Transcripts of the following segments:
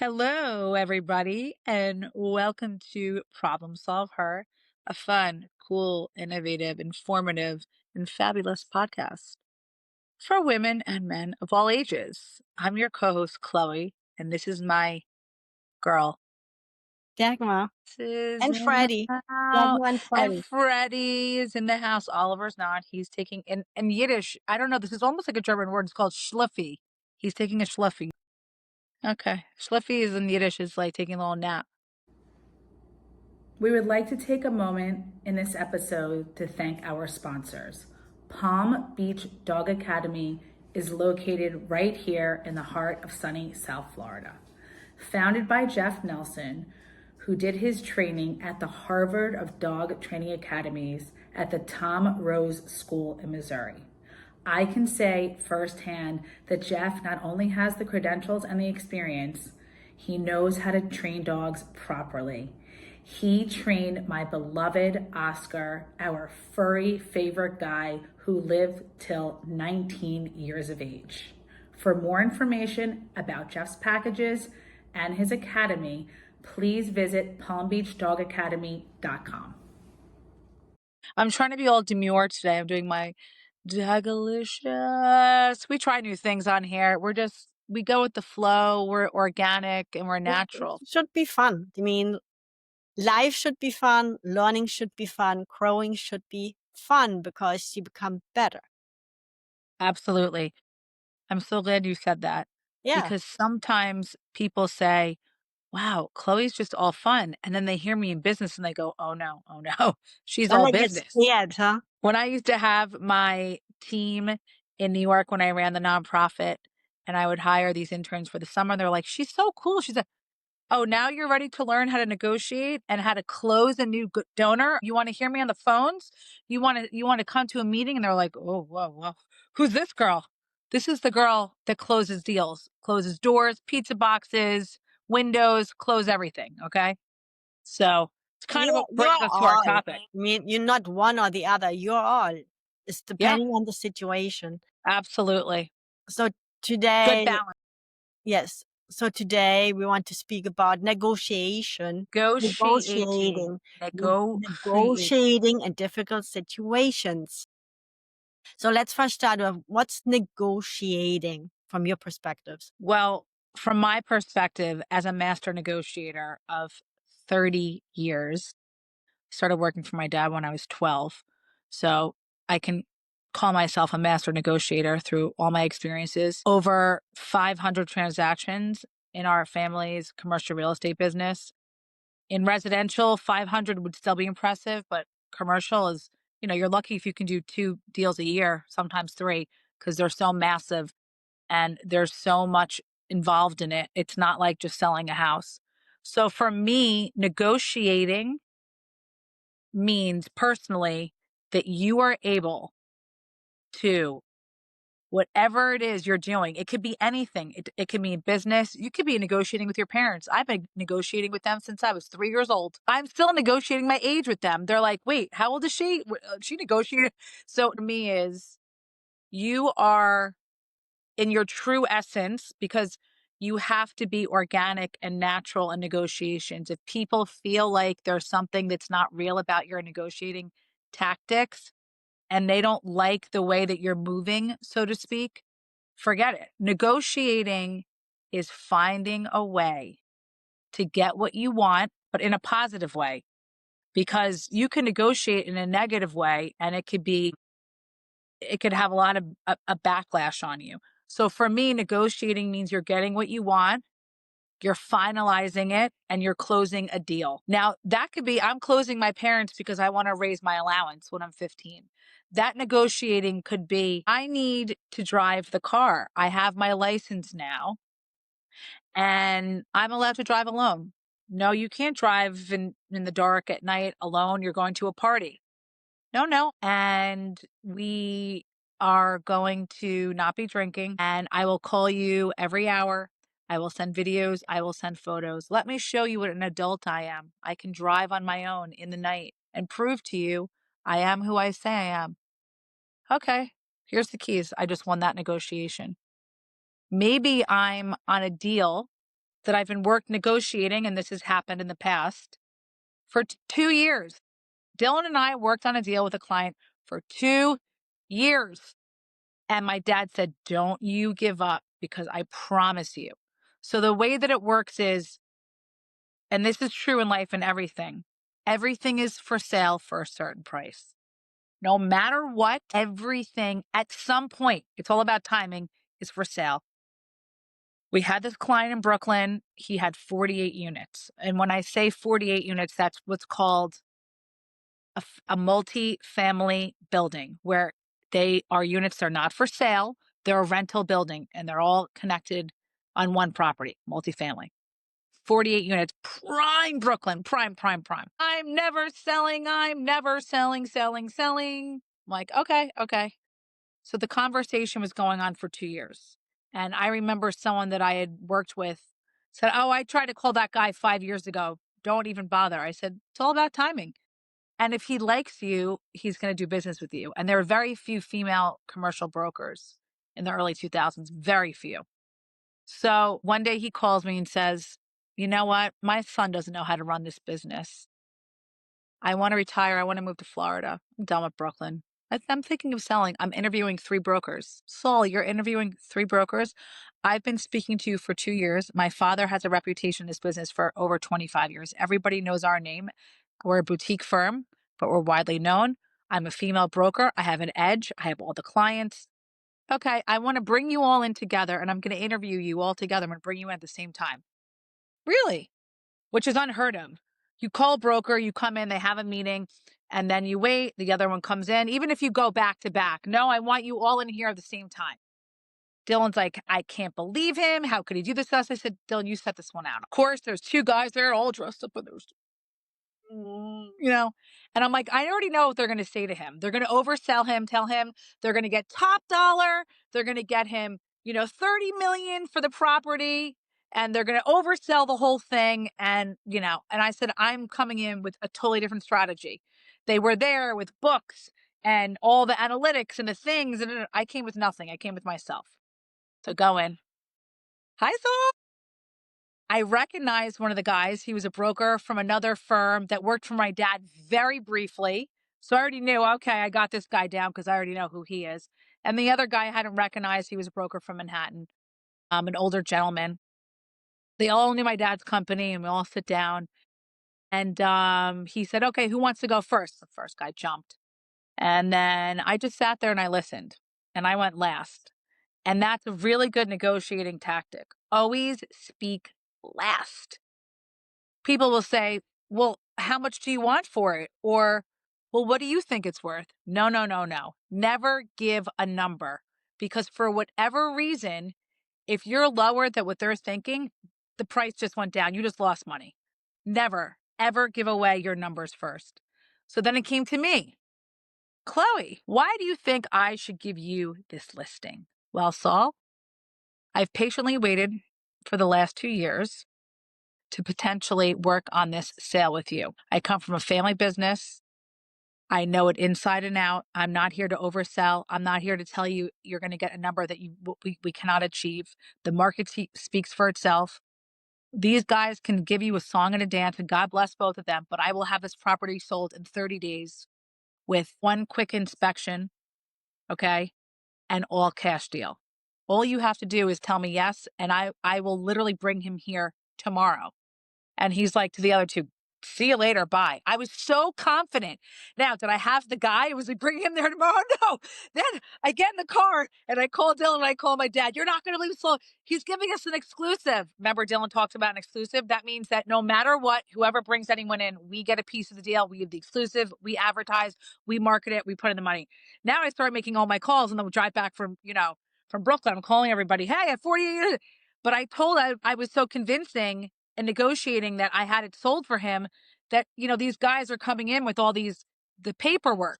Hello, everybody, and welcome to Problem Solve Her, a fun, cool, innovative, informative, and fabulous podcast for women and men of all ages. I'm your co-host, Chloe, and this is my girl. Dagmar This is and in the Freddie. house, Dagmar and and Freddie. Freddie is in the house. Oliver's not. He's taking in Yiddish. I don't know. This is almost like a German word. It's called schluffy. He's taking a schluffy. Okay, schluffy is in Yiddish. Is like taking a little nap. We would like to take a moment in this episode to thank our sponsors. Palm Beach Dog Academy is located right here in the heart of sunny South Florida. Founded by Jeff Nelson, who did his training at the Harvard of Dog Training Academies at the Tom Rose School in Missouri. I can say firsthand that Jeff not only has the credentials and the experience, he knows how to train dogs properly. He trained my beloved Oscar, our furry favorite guy who lived till 19 years of age. For more information about Jeff's packages and his academy, please visit palmbeachdogacademy.com. I'm trying to be all demure today. I'm doing my Dagalicious. We try new things on here. We go with the flow. We're organic and we're natural. It should be fun. I mean, life should be fun, learning should be fun, growing should be fun because you become better. Absolutely. I'm so glad you said that Yeah. because sometimes people say, wow, Chloe's just all fun. And then they hear me in business and they go, oh no, she's Then all I get business. scared, huh? When I used to have my team in New York when I ran the nonprofit and I would hire these interns for the summer, they're like, she's so cool. She's like, oh, now you're ready to learn how to negotiate and how to close a new donor. You want to hear me on the phones? You want to come to a meeting? And they're like, oh, whoa. Who's this girl? This is the girl that closes deals, closes doors, pizza boxes, windows, close everything. Okay. So it's kind of what You're brings us to our all. topic. I mean, you're not one or the other. You're all. It's Yeah, depending on the situation. absolutely. So Good today, balance. yes. So today we want to speak about negotiation, Negotiating. negotiating, Negotiate. negotiating in difficult situations. So let's first start with what's negotiating from your perspectives? Well, from my perspective as a master negotiator of 30 years, started working for my dad when I was 12. So I can call myself a master negotiator through all my experiences. Over 500 transactions in our family's commercial real estate business. In residential, 500 would still be impressive, but commercial is, you're lucky if you can do 2 deals a year, sometimes 3, because they're so massive and there's so much involved in it. It's not like just selling a house. So for me, negotiating means personally that you are able to, whatever it is you're doing, it could be anything. It could be business. You could be negotiating with your parents. I've been negotiating with them since I was 3 years old. I'm still negotiating my age with them. They're like, wait, how old is she? She negotiated. So to me is you are in your true essence because you have to be organic and natural in negotiations. If people feel like there's something that's not real about your negotiating tactics and they don't like the way that you're moving, so to speak, forget it. Negotiating is finding a way to get what you want, but in a positive way, because you can negotiate in a negative way and it could have a lot of a backlash on you. So for me, negotiating means you're getting what you want, you're finalizing it, and you're closing a deal. Now, that could be I'm closing my parents because I want to raise my allowance when I'm 15. That negotiating could be I need to drive the car. I have my license now and I'm allowed to drive alone. No, you can't drive in the dark at night alone. You're going to a party. No. And we are going to not be drinking. And I will call you every hour. I will send videos. I will send photos. Let me show you what an adult I am. I can drive on my own in the night and prove to you I am who I say I am. Okay, here's the keys. I just won that negotiation. Maybe I'm on a deal that I've been negotiating, and this has happened in the past, for 2 years. Dylan and I worked on a deal with a client for 2 years. And my dad said, don't you give up, because I promise you. So the way that it works is, and this is true in life and everything is for sale for a certain price. No matter what, everything at some point, it's all about timing, is for sale. We had this client in Brooklyn. He had 48 units. And when I say 48 units, that's what's called a multi-family building, where our units are not for sale. They're a rental building, and they're all connected on one property, multifamily. 48 units, prime Brooklyn, prime, prime, prime. I'm never selling, selling. I'm like, okay. So the conversation was going on for 2 years. And I remember someone that I had worked with said, oh, I tried to call that guy 5 years ago. Don't even bother. I said, it's all about timing. And if he likes you, he's going to do business with you. And there are very few female commercial brokers in the early 2000s, very few. So one day he calls me and says, you know what? My son doesn't know how to run this business. I want to retire. I want to move to Florida. I'm done with Brooklyn. I'm thinking of selling. I'm interviewing 3 brokers. Saul, you're interviewing 3 brokers? I've been speaking to you for 2 years. My father has a reputation in this business for over 25 years. Everybody knows our name. We're a boutique firm, but we're widely known. I'm a female broker. I have an edge. I have all the clients. Okay, I want to bring you all in together, and I'm going to interview you all together. I'm going to bring you in at the same time. Really? Which is unheard of. You call a broker, you come in, they have a meeting, and then you wait, the other one comes in, even if you go back to back. No, I want you all in here at the same time. Dylan's like, I can't believe him. How could he do this to us? I said, Dylan, you set this one out. Of course, there's 2 guys there all dressed up in those, and I'm like, I already know what they're going to say to him. They're going to oversell him, tell him they're going to get top dollar. They're going to get him, 30 million for the property, and they're going to oversell the whole thing. And I said, I'm coming in with a totally different strategy. They were there with books and all the analytics and the things. And I came with nothing. I came with myself. So go in. Hi, Saul. I recognized one of the guys. He was a broker from another firm that worked for my dad very briefly. So I already knew, okay, I got this guy down because I already know who he is. And the other guy I hadn't recognized. He was a broker from Manhattan, an older gentleman. They all knew my dad's company, and we all sit down. And he said, okay, who wants to go first? The first guy jumped. And then I just sat there and I listened, and I went last. And that's a really good negotiating tactic. Always speak last. People will say, well, how much do you want for it? Or, well, what do you think it's worth? No, no, no, no. Never give a number, because for whatever reason, if you're lower than what they're thinking, the price just went down. You just lost money. Never, ever give away your numbers first. So then it came to me. Chloe, why do you think I should give you this listing? Well, Saul, I've patiently waited for the last 2 years to potentially work on this sale with you. I come from a family business. I know it inside and out. I'm not here to oversell. I'm not here to tell you you're going to get a number that we cannot achieve. The market speaks for itself. These guys can give you a song and a dance, and God bless both of them, but I will have this property sold in 30 days with one quick inspection, okay, and all cash deal. All you have to do is tell me yes, and I will literally bring him here tomorrow. And he's like to the other 2, see you later, bye. I was so confident. Now, did I have the guy? Was he bringing him there tomorrow? No. Then I get in the car and I call Dylan and I call my dad. You're not going to leave slow. He's giving us an exclusive. Remember, Dylan talks about an exclusive? That means that no matter what, whoever brings anyone in, we get a piece of the deal. We have the exclusive. We advertise. We market it. We put in the money. Now I start making all my calls, and then we drive back from Brooklyn. I'm calling everybody. Hey, I have 48 units. But I was so convincing and negotiating that I had it sold for him, that, these guys are coming in with all the paperwork.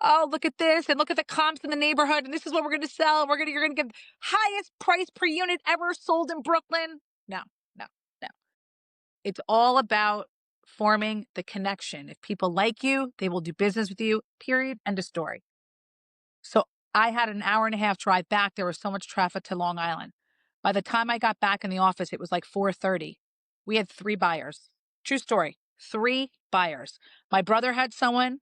Oh, look at this, and look at the comps in the neighborhood, and this is what we're going to sell. You're going to get highest price per unit ever sold in Brooklyn. No, no, no. It's all about forming the connection. If people like you, they will do business with you, period, end of story. So I had an hour and a half drive back. There was so much traffic to Long Island. By the time I got back in the office, it was like 4:30. We had 3 buyers. True story. 3 buyers. My brother had someone,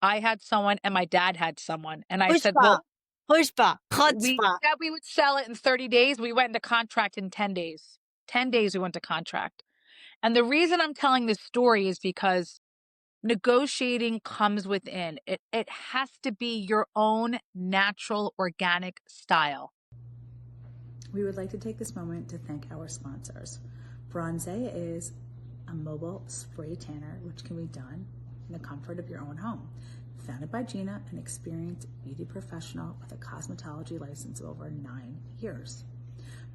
I had someone, and my dad had someone. And I said, Chutzpah. well, Chutzpah. we Chutzpah. said we would sell it in 30 days. We went into contract in 10 days. 10 days we went to contract. And the reason I'm telling this story is because negotiating comes within. It has to be your own natural, organic style. We would like to take this moment to thank our sponsors. Bronzea is a mobile spray tanner which can be done in the comfort of your own home. Founded by Gina, an experienced beauty professional with a cosmetology license of over 9 years.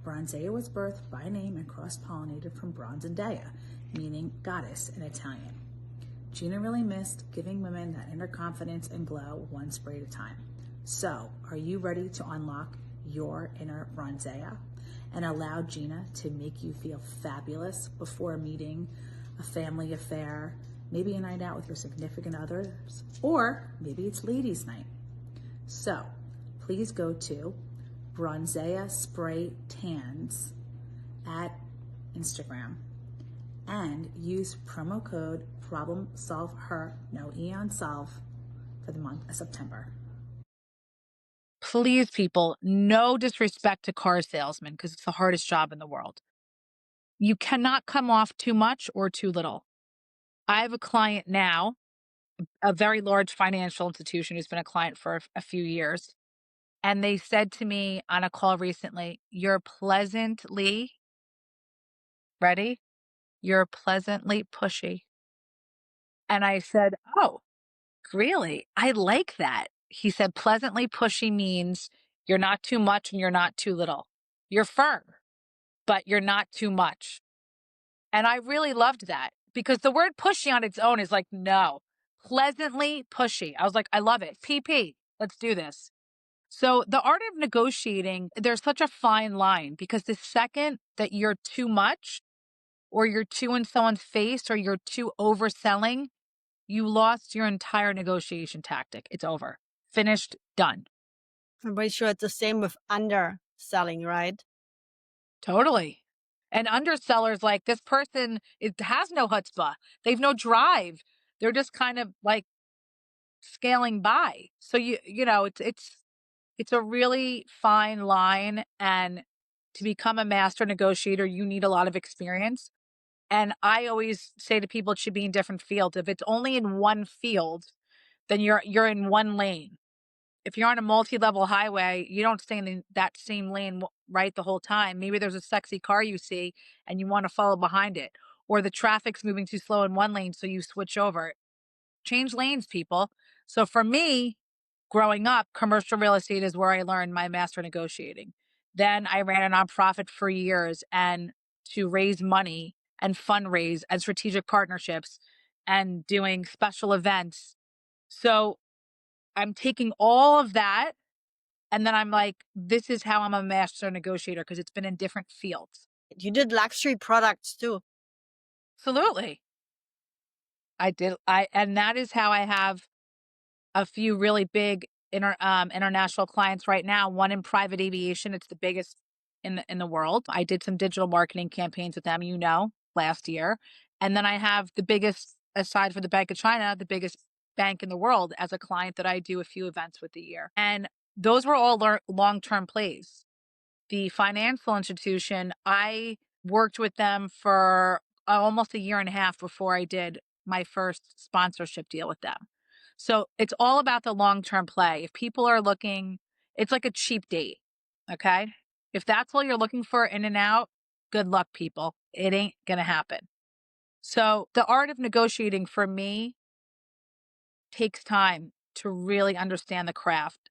Bronzea was birthed by name and cross-pollinated from Bronze and Dea, meaning goddess in Italian. Gina really missed giving women that inner confidence and glow one spray at a time. So, are you ready to unlock your inner Bronzea and allow Gina to make you feel fabulous before meeting a family affair, maybe a night out with your significant others, or maybe it's ladies' night? So, please go to Bronzea Spray Tans at Instagram and use promo code ProblemSolvHer, no E on solve, for the month of September. Please, people, no disrespect to car salesmen because it's the hardest job in the world. You cannot come off too much or too little. I have a client now, a very large financial institution who's been a client for a few years. And they said to me on a call recently, you're pleasantly, ready? You're pleasantly pushy. And I said, oh, really? I like that. He said, pleasantly pushy means you're not too much and you're not too little. You're firm, but you're not too much. And I really loved that because the word pushy on its own is like, no, pleasantly pushy. I was like, I love it. PP, let's do this. So the art of negotiating, there's such a fine line because the second that you're too much or you're too in someone's face or you're too overselling, you lost your entire negotiation tactic. It's over. Finished, done. I'm pretty sure it's the same with underselling, right? Totally. And undersellers, like this person, it has no chutzpah. They've no drive. They're just kind of like scaling by. So you know, it's a really fine line. And to become a master negotiator, you need a lot of experience. And I always say to people, it should be in different fields. If it's only in one field, then you're in one lane. If you're on a multi-level highway, you don't stay in that same lane right the whole time. Maybe there's a sexy car you see and you want to follow behind it, or the traffic's moving too slow in one lane, so you switch over. Change lanes, people. So for me, growing up, commercial real estate is where I learned my master negotiating. Then I ran a nonprofit for years and to raise money and fundraise and strategic partnerships and doing special events. So I'm taking all of that and then I'm like, this is how I'm a master negotiator because it's been in different fields. You did luxury products too. Absolutely. I did. And that is how I have a few really big international clients right now. One in private aviation. It's the biggest in the world. I did some digital marketing campaigns with them, last year. And then I have the biggest, aside for the Bank of China, the biggest bank in the world as a client that I do a few events with a year. And those were all long-term plays. The financial institution, I worked with them for almost a year and a half before I did my first sponsorship deal with them. So it's all about the long-term play. If people are looking, it's like a cheap date. Okay. If that's all you're looking for in and out, good luck, people. It ain't going to happen. So the art of negotiating for me takes time to really understand the craft.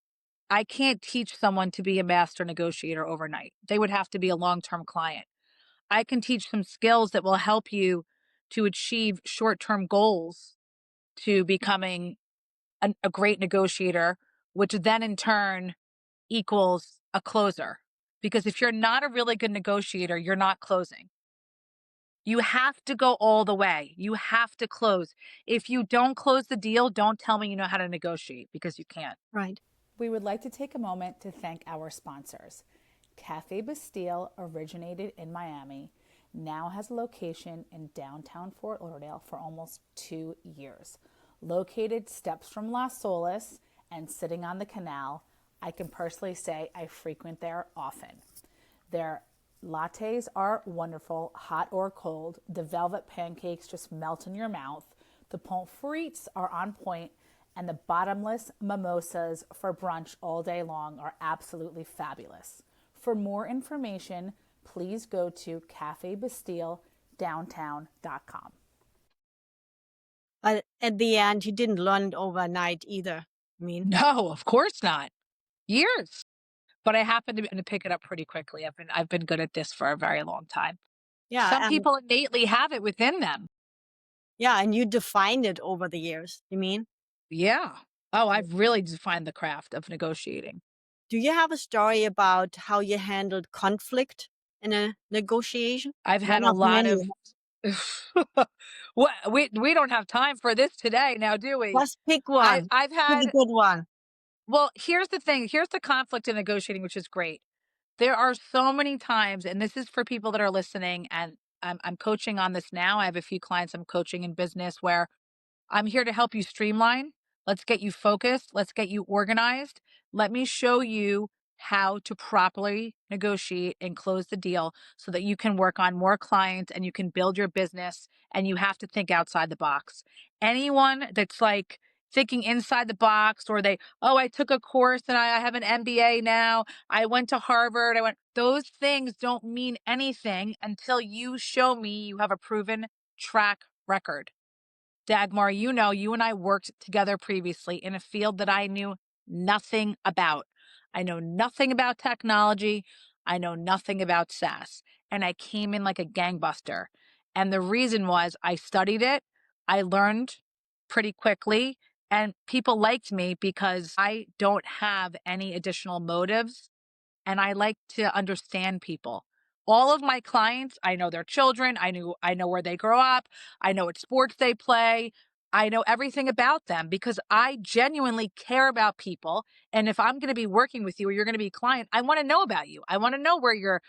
I can't teach someone to be a master negotiator overnight. They would have to be a long-term client. I can teach some skills that will help you to achieve short-term goals to becoming a great negotiator, which then in turn equals a closer. Because if you're not a really good negotiator, you're not closing. You have to go all the way. You have to close. If you don't close the deal, don't tell me you know how to negotiate because you can't. Right. We would like to take a moment to thank our sponsors. Cafe Bastille originated in Miami, now has a location in downtown Fort Lauderdale for almost 2 years. Located steps from Las Olas and sitting on the canal, I can personally say I frequent there often. Their lattes are wonderful, hot or cold. The velvet pancakes just melt in your mouth. The pommes frites are on point, and the bottomless mimosas for brunch all day long are absolutely fabulous. For more information, please go to cafebastilledowntown.com. But at the end, you didn't learn it overnight either. I mean, No, of course not. Years. But I happen to pick it up pretty quickly. I've been good at this for a very long time. yeah, Some people innately have it within them. and you defined it over the years. You mean? Yeah. Oh, I've really defined the craft of negotiating. Do you have a story about how you handled conflict in a negotiation? I've had One a of lot many. of what we don't have time for this today now, do we? Just pick one. I've Pick a had good one. well, here's the thing. Here's the conflict in negotiating, which is great. There are so many times, and this is for people that are listening, and I'm coaching on this now. I have a few clients I'm coaching in business where I'm here to help you streamline. Let's get you focused. Let's get you organized. Let me show you how to properly negotiate and close the deal so that you can work on more clients and you can build your business, and you have to think outside the box. Anyone that's like thinking inside the box, or oh, I took a course and I have an MBA now. I went to Harvard. Those things don't mean anything until you show me you have a proven track record. Dagmar, you and I worked together previously in a field that I knew nothing about. I know nothing about technology. I know nothing about SaaS. And I came in like a gangbuster. And the reason was I studied it, I learned pretty quickly, and people liked me because I don't have any additional motives and I like to understand people. All of my clients, I know their children, I know where they grow up, I know what sports they play. I know everything about them because I genuinely care about people. And if I'm going to be working with you or you're going to be a client, I want to know about you. I want to know where you're,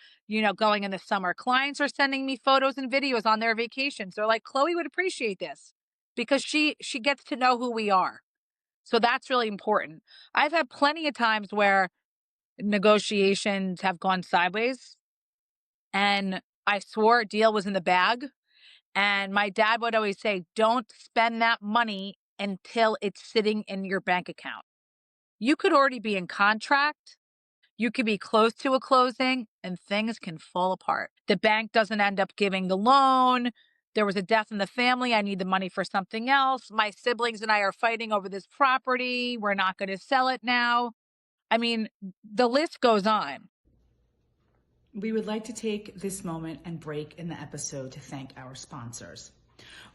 going in the summer. Clients are sending me photos and videos on their vacations. They're like, Chloe would appreciate this because she gets to know who we are. So that's really important. I've had plenty of times where negotiations have gone sideways and I swore a deal was in the bag. And my dad would always say, don't spend that money until it's sitting in your bank account. You could already be in contract. You could be close to a closing and things can fall apart. The bank doesn't end up giving the loan. There was a death in the family. I need the money for something else. My siblings and I are fighting over this property. We're not going to sell it now. I mean, the list goes on. We would like to take this moment and break in the episode to thank our sponsors.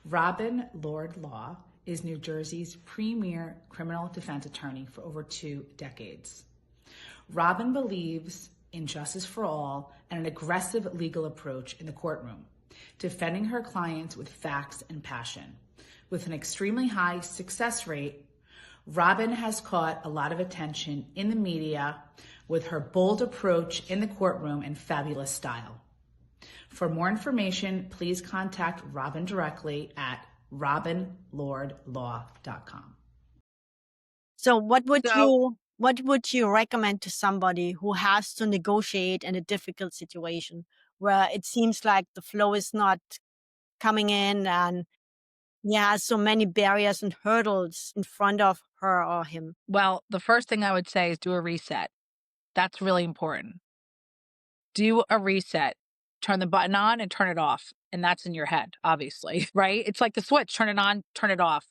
Robin Lord Law is New Jersey's premier criminal defense attorney for over 2 decades. Robin believes in justice for all and an aggressive legal approach in the courtroom, defending her clients with facts and passion. With an extremely high success rate, Robin has caught a lot of attention in the media with her bold approach in the courtroom and fabulous style. For more information, please contact Robin directly at robinlordlaw.com. So what would you recommend to somebody who has to negotiate in a difficult situation where it seems like the flow is not coming in and he has so many barriers and hurdles in front of her or him? Well, the first thing I would say is do a reset. That's really important. Do a reset. Turn the button on and turn it off. And that's in your head, obviously, right? It's like the switch, turn it on, turn it off.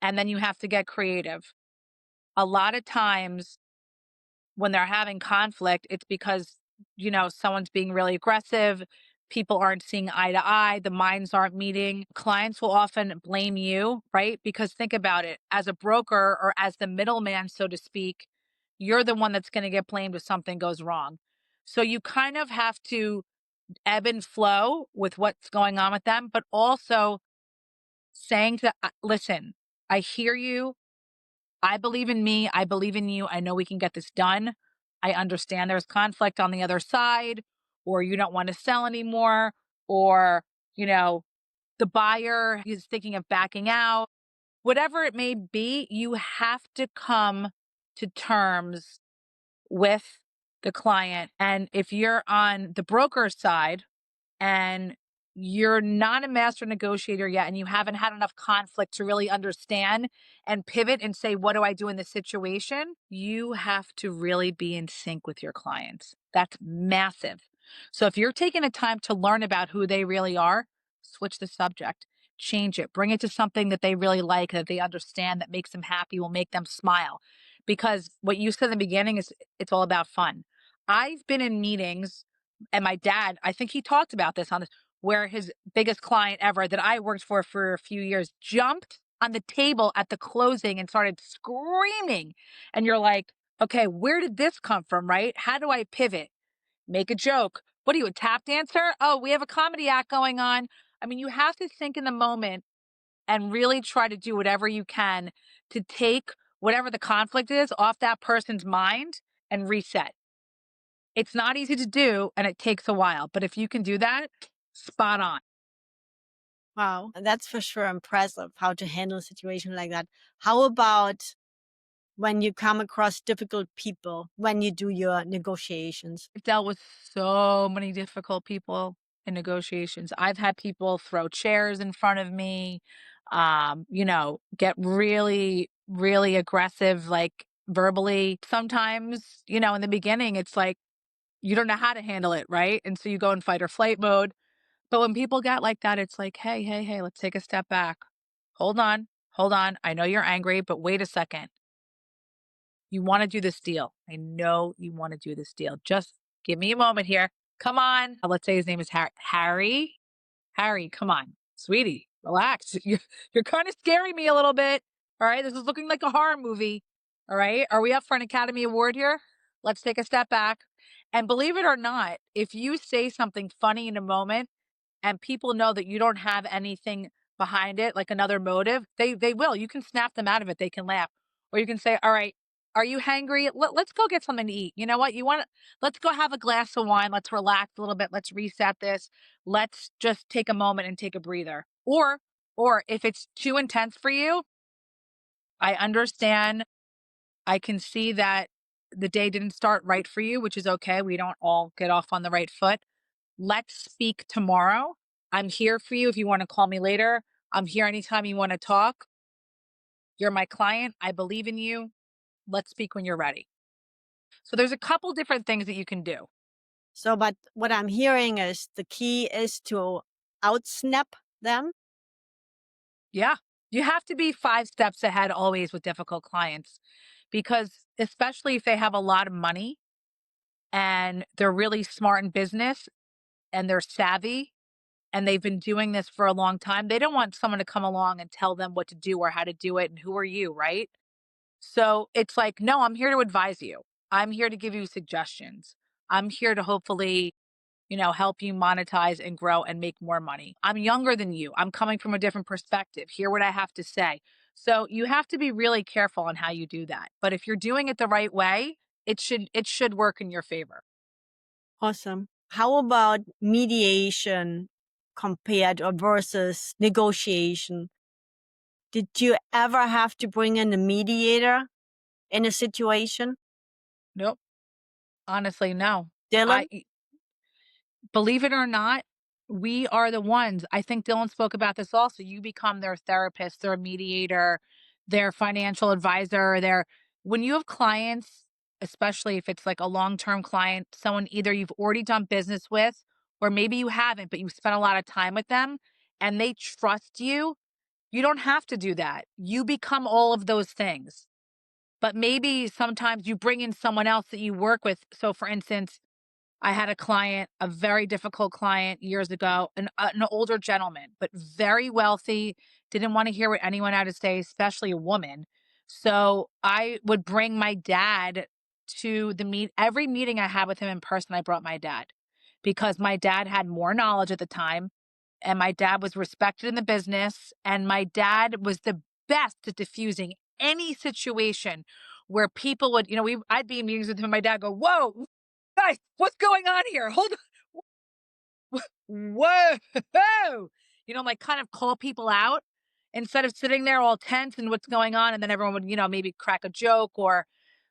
And then you have to get creative. A lot of times when they're having conflict, it's because, someone's being really aggressive. People aren't seeing eye to eye. The minds aren't meeting. Clients will often blame you, right? Because think about it, as a broker or as the middleman, so to speak, you're the one that's going to get blamed if something goes wrong. So you kind of have to ebb and flow with what's going on with them, but also saying listen, I hear you. I believe in me. I believe in you. I know we can get this done. I understand there's conflict on the other side, or you don't want to sell anymore, or, you know, the buyer is thinking of backing out. Whatever it may be, you have to come to terms with the client. And if you're on the broker side, and you're not a master negotiator yet and you haven't had enough conflict to really understand and pivot and say, what do I do in this situation? You have to really be in sync with your clients. That's massive. So if you're taking the time to learn about who they really are, switch the subject, change it, bring it to something that they really like, that they understand, that makes them happy, will make them smile. Because what you said in the beginning is it's all about fun. I've been in meetings, and my dad, I think he talked about this on this, where his biggest client ever that I worked for a few years jumped on the table at the closing and started screaming. And you're like, okay, where did this come from, right? How do I pivot? Make a joke. What are you, a tap dancer? Oh, we have a comedy act going on. I mean, you have to think in the moment and really try to do whatever you can to take whatever the conflict is off that person's mind and reset. It's not easy to do and it takes a while, but if you can do that, spot on. Wow. And that's for sure impressive how to handle a situation like that. How about when you come across difficult people when you do your negotiations? I've dealt with so many difficult people in negotiations. I've had people throw chairs in front of me, get really, really aggressive, like verbally. Sometimes, in the beginning, it's like you don't know how to handle it, right? And so you go in fight or flight mode. But when people get like that, it's like, hey, hey, hey, let's take a step back. Hold on, hold on. I know you're angry, but wait a second. You want to do this deal. I know you want to do this deal. Just give me a moment here. Come on. Let's say his name is Harry. Harry, come on. Sweetie, relax. You're kind of scaring me a little bit. All right. This is looking like a horror movie. All right. Are we up for an Academy Award here? Let's take a step back. And believe it or not, if you say something funny in a moment, and people know that you don't have anything behind it, like another motive, they will. You can snap them out of it. They can laugh. Or you can say, all right, are you hangry? Let's go get something to eat. You know what? Let's go have a glass of wine. Let's relax a little bit. Let's reset this. Let's just take a moment and take a breather. Or if it's too intense for you, I understand. I can see that the day didn't start right for you, which is okay. We don't all get off on the right foot. Let's speak tomorrow. I'm here for you if you want to call me later. I'm here anytime you want to talk. You're my client. I believe in you. Let's speak when you're ready. So there's a couple different things that you can do. So, but what I'm hearing is the key is to outsnap them. Yeah. You have to be 5 steps ahead always with difficult clients, because especially if they have a lot of money and they're really smart in business and they're savvy and they've been doing this for a long time, they don't want someone to come along and tell them what to do or how to do it. And who are you, right? So it's like, no, I'm here to advise you. I'm here to give you suggestions. I'm here to hopefully, help you monetize and grow and make more money. I'm younger than you. I'm coming from a different perspective. Hear what I have to say. So you have to be really careful on how you do that. But if you're doing it the right way, it should work in your favor. Awesome. How about mediation compared or versus negotiation? Did you ever have to bring in a mediator in a situation? Nope. Honestly, no. Dylan? I Believe it or not, we are the ones. I think Dylan spoke about this also. You become their therapist, their mediator, their financial advisor, when you have clients, especially if it's like a long-term client, someone either you've already done business with or maybe you haven't, but you've spent a lot of time with them and they trust you, you don't have to do that. You become all of those things. But maybe sometimes you bring in someone else that you work with. So for instance, I had a client, a very difficult client years ago, an older gentleman, but very wealthy, didn't want to hear what anyone had to say, especially a woman. So I would bring my dad to every meeting I had with him in person, I brought my dad because my dad had more knowledge at the time and my dad was respected in the business and my dad was the best at diffusing any situation where people would, I'd be in meetings with him and my dad go, whoa, guys, what's going on here? Hold on. Whoa. Like kind of call people out instead of sitting there all tense and what's going on. And then everyone would, maybe crack a joke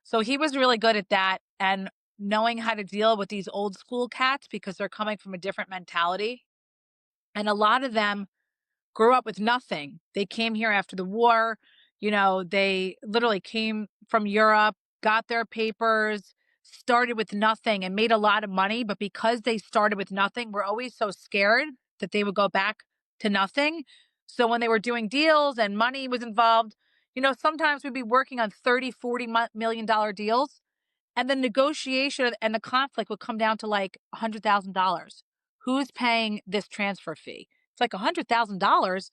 so he was really good at that and knowing how to deal with these old school cats because they're coming from a different mentality. And a lot of them grew up with nothing. They came here after the war. They literally came from Europe, got their papers, started with nothing and made a lot of money. But because they started with nothing, we're always so scared that they would go back to nothing. So when they were doing deals and money was involved, sometimes we'd be working on 30, $40 million deals. And the negotiation and the conflict would come down to like $100,000. Who's paying this transfer fee? It's like $100,000. It's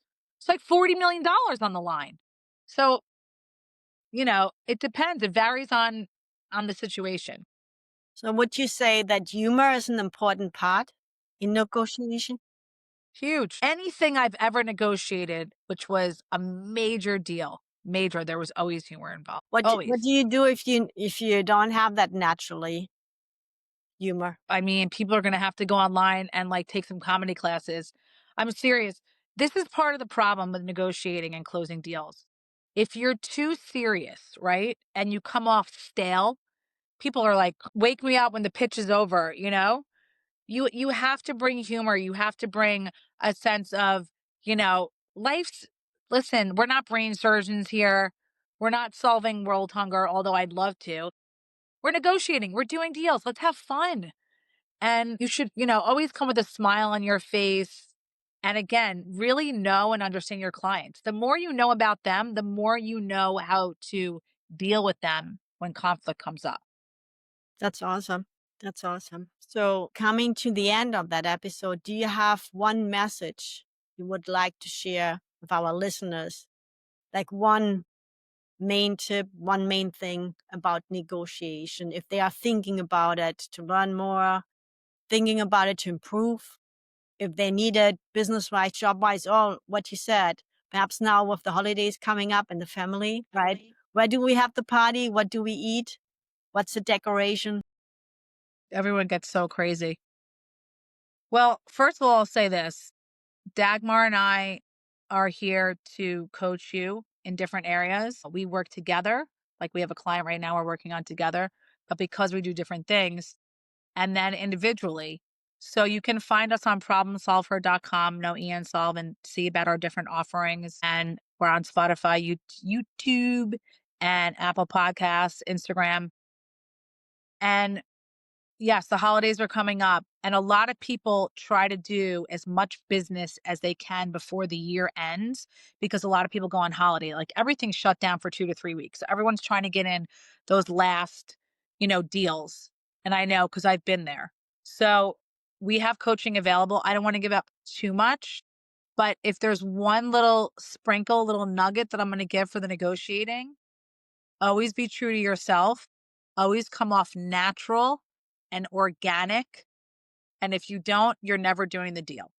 like $40 million on the line. So, it depends. It varies on the situation. So would you say that humor is an important part in negotiation? Huge. Anything I've ever negotiated, which was a major deal, there was always humor involved. What Always. do you do if you don't have that naturally? Humor. I mean, people are going to have to go online and like take some comedy classes. I'm serious. This is part of the problem with negotiating and closing deals. If you're too serious, right, and you come off stale, people are like, "Wake me up when the pitch is over." You have to bring humor. You have to bring a sense of, life's. Listen, we're not brain surgeons here. We're not solving world hunger, although I'd love to. We're negotiating. We're doing deals. Let's have fun. And you should, always come with a smile on your face. And again, really know and understand your clients. The more you know about them, the more you know how to deal with them when conflict comes up. That's awesome. That's awesome. So coming to the end of that episode, do you have one message you would like to share with our listeners? Like one main tip, one main thing about negotiation, if they are thinking about it to learn more, thinking about it to improve, if they need it business-wise, job-wise, or what you said, perhaps now with the holidays coming up and the family, right? Where do we have the party? What do we eat? What's the decoration? Everyone gets so crazy. Well, first of all, I'll say this. Dagmar and I are here to coach you in different areas. We work together. Like we have a client right now we're working on together, but because we do different things, and then individually. So you can find us on ProblemSolvHer.com, no E and solve, and see about our different offerings. And we're on Spotify, YouTube, and Apple Podcasts, Instagram. And yes, the holidays are coming up, and a lot of people try to do as much business as they can before the year ends because a lot of people go on holiday. Like everything's shut down for 2 to 3 weeks. So everyone's trying to get in those last, deals. And I know because I've been there. So we have coaching available. I don't want to give up too much, but if there's one little sprinkle, little nugget that I'm going to give for the negotiating, always be true to yourself. Always come off natural and organic. And if you don't, you're never doing the deal.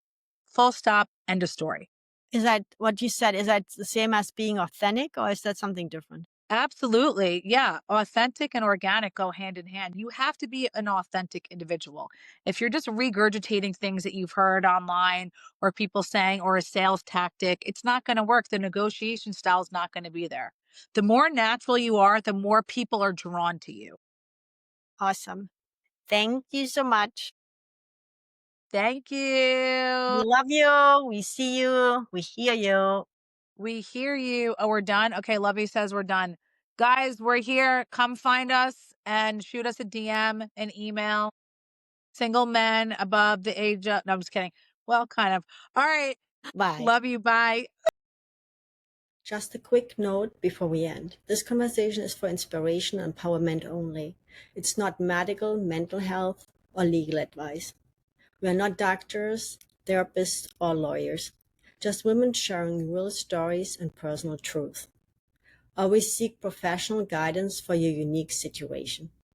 Full stop. End of story. Is that what you said? Is that the same as being authentic, or is that something different? Absolutely. Yeah. Authentic and organic go hand in hand. You have to be an authentic individual. If you're just regurgitating things that you've heard online or people saying or a sales tactic, it's not going to work. The negotiation style is not going to be there. The more natural you are, the more people are drawn to you. Awesome. Thank you so much. Thank We you. love you. We see you. We hear you. We hear you. Oh, we're done? Okay, Lovey says we're done. Guys, we're here. Come find us and shoot us a DM, an email. Single men above the age of... No, I'm just kidding. Well, kind of. All right. Bye. Love you. Bye. Just a quick note before we end. This conversation is for inspiration and empowerment only. It's not medical, mental health, or legal advice. We are not doctors, therapists, or lawyers. Just women sharing real stories and personal truth. Always seek professional guidance for your unique situation.